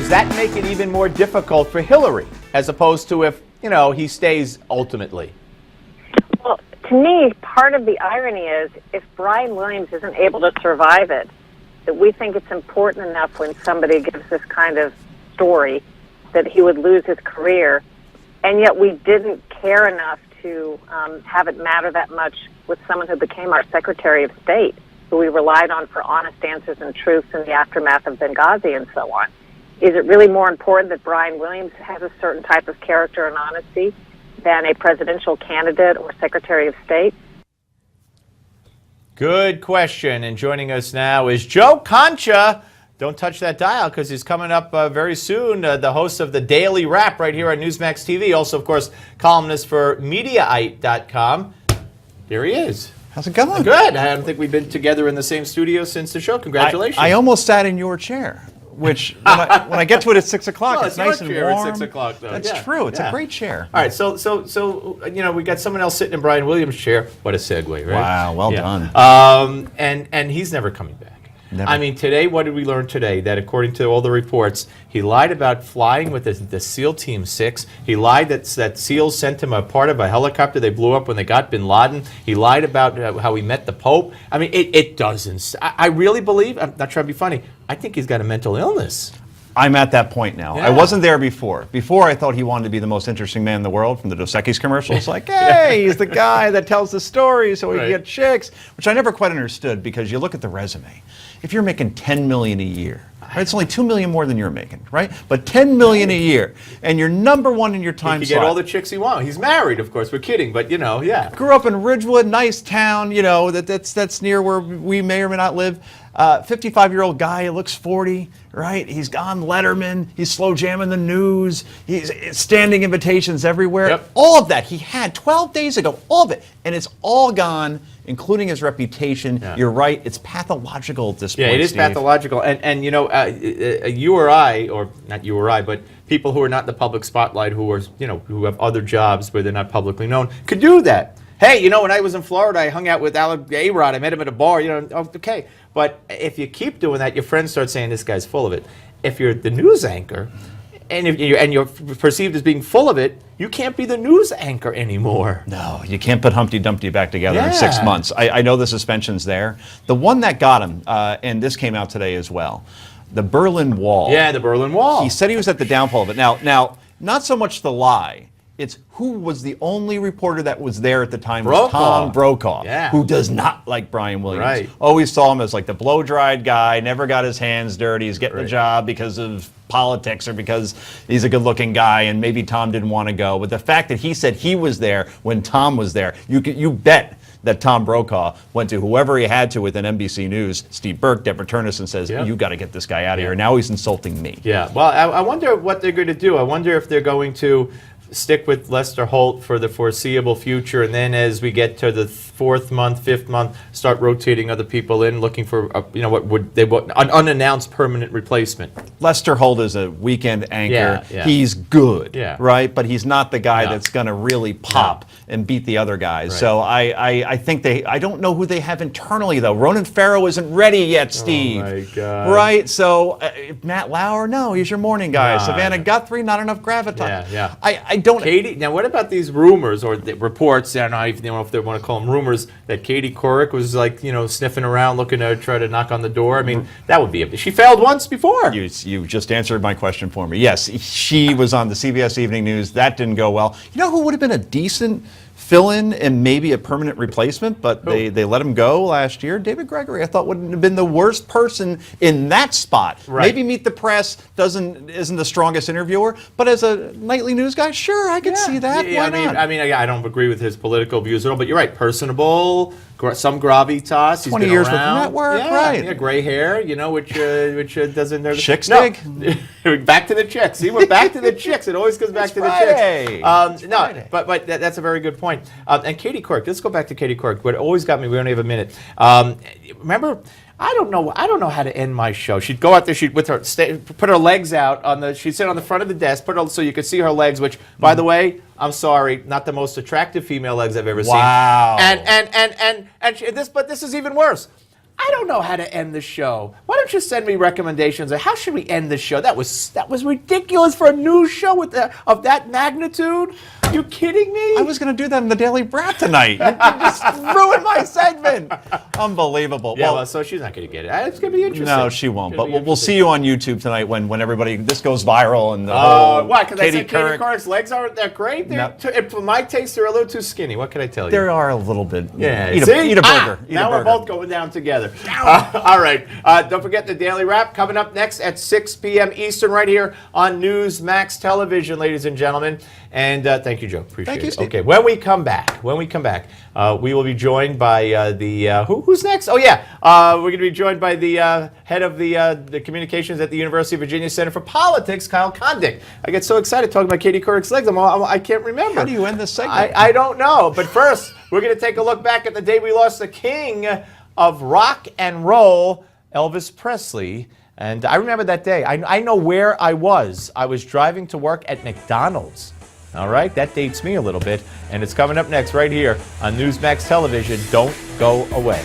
does that make it even more difficult for Hillary, as opposed to if, he stays ultimately? Well, to me, part of the irony is if Brian Williams isn't able to survive it, that we think it's important enough when somebody gives this kind of story that he would lose his career, and yet we didn't care enough to have it matter that much with someone who became our Secretary of State, who we relied on for honest answers and truths in the aftermath of Benghazi and so on. Is it really more important that Brian Williams has a certain type of character and honesty than a presidential candidate or Secretary of State? Good question. And joining us now is Joe Concha. Don't touch that dial because he's coming up very soon. The host of the Daily Wrap right here on NewsmaxTV. Also, of course, columnist for Mediaite.com. Here he is. How's it going? Good. I don't think we've been together in the same studio since the show. Congratulations. I almost sat in your chair, which when I get to it at 6 o'clock, well, it's nice and warm. At 6 o'clock, though. That's true. It's a great chair. All right. So we got someone else sitting in Brian Williams' chair. What a segue, right? Wow. Well done. And he's never coming back. Never. I mean, today, what did we learn today? That according to all the reports, he lied about flying with the SEAL Team 6. He lied that SEALs sent him a part of a helicopter they blew up when they got bin Laden. He lied about how he met the Pope. I mean, it doesn't. I really believe, I'm not trying to be funny, I think he's got a mental illness. I'm at that point now. Yeah. I wasn't there before. Before, I thought he wanted to be the most interesting man in the world from the Dos Equis commercials. Like, hey, he's the guy that tells the story so he can get chicks, which I never quite understood because you look at the resume. If you're making $10 million a year, right, it's only $2 million more than you're making, right? But $10 million a year, and you're #1 in your time He slot. can get all the chicks he wants. He's married, of course. We're kidding, but yeah. Grew up in Ridgewood, nice town, that's near where we may or may not live. 55-year-old guy, he looks 40, right? He's on Letterman. He's slow jamming the news. He's standing invitations everywhere. Yep. All of that he had 12 days ago, all of it. And it's all gone, including his reputation. Yeah. You're right. It's pathological at this point, Yeah, it is Steve. pathological. And you or I, or not you or I, but people who are not in the public spotlight, who are, who have other jobs where they're not publicly known, could do that. Hey, when I was in Florida, I hung out with A-Rod. I met him at a bar. Okay. But if you keep doing that, your friends start saying this guy's full of it. If you're the news anchor, and you're perceived as being full of it, you can't be the news anchor anymore. No, you can't put Humpty Dumpty back together in 6 months. I know the suspension's there. The one that got him, and this came out today as well, the Berlin Wall. Yeah, the Berlin Wall. He said he was at the downfall of it. Now, not so much the lie. It's who was the only reporter that was there at the time was Tom Brokaw, who does not like Brian Williams. Right. Always saw him as like the blow-dried guy, never got his hands dirty. He's getting a job because of politics or because he's a good-looking guy and maybe Tom didn't want to go. But the fact that he said he was there when Tom was there, you bet that Tom Brokaw went to whoever he had to within NBC News, Steve Burke, Deborah Turnus, and says, you got to get this guy out of here. Now he's insulting me. Yeah, well, I wonder what they're going to do. I wonder if they're going to stick with Lester Holt for the foreseeable future, and then as we get to the 4th month, 5th month, start rotating other people in, looking for an unannounced permanent replacement. Lester Holt is a weekend anchor. Yeah. He's good, Yeah. right? But he's not the guy that's going to really pop and beat the other guys. Right. So I think I don't know who they have internally though. Ronan Farrow isn't ready yet, Steve. Oh my God. Right? So Matt Lauer, no, he's your morning guy. Savannah Guthrie, not enough gravitas. Yeah. I don't. Katie, now what about these rumors or the reports? I don't know if they want to call them rumors that Katie Couric was like sniffing around, looking to try to knock on the door. I mean, that would be she failed once before. You just answered my question for me. Yes, she was on the CBS Evening News. That didn't go well. You know who would have been a decent fill-in and maybe a permanent replacement, but they let him go last year? David Gregory, I thought, wouldn't have been the worst person in that spot. Right. Maybe Meet the Press isn't the strongest interviewer, but as a nightly news guy, sure, I could see that. Yeah, Why not? I mean, I don't agree with his political views at all, but you're right. Personable, some gravitas. 20 years with the network, right? Yeah, gray hair, which doesn't. Chicks dig. Back to the chicks. See, we're back to the chicks. It always goes back to the chicks. But that's a very good point. And Katie Couric. Let's go back to Katie Couric. What always got me. We only have a minute. Remember. I don't know how to end my show. She'd go out there, she'd put her legs out she'd sit on the front of the desk, so you could see her legs, which, by the way, I'm sorry, not the most attractive female legs I've ever seen. Wow. But this is even worse. I don't know how to end the show. Why don't you send me recommendations? How should we end the show? That was ridiculous for a news show of that magnitude. Are you kidding me? I was going to do that in the Daily Brat tonight. You just ruined my segment. Unbelievable. Yeah, well, so she's not going to get it. It's going to be interesting. No, she won't. But we'll see you on YouTube tonight when everybody this goes viral and the whole why? Because I said Katie Couric. Couric's legs aren't that great. No. For my taste, they're a little too skinny. What can I tell you? There are a little bit. Yeah, Eat see? a burger. Eat Now a we're burger. both going down together. All right. Don't forget the Daily Wrap coming up next at 6 p.m. Eastern right here on Newsmax Television, ladies and gentlemen. And thank you, Joe. Appreciate Thank you, it. Steve. Okay, when we come back, we will be joined by who's next? Oh, yeah. We're going to be joined by the head of the communications at the University of Virginia Center for Politics, Kyle Kondik. I get so excited talking about Katie Couric's legs. I can't remember. How do you end this segment? I don't know. But first, we're going to take a look back at the day we lost the king of rock and roll, Elvis Presley. And I remember that day. I know where I was. I was driving to work at McDonald's. All right, that dates me a little bit. And it's coming up next right here on Newsmax Television. Don't go away.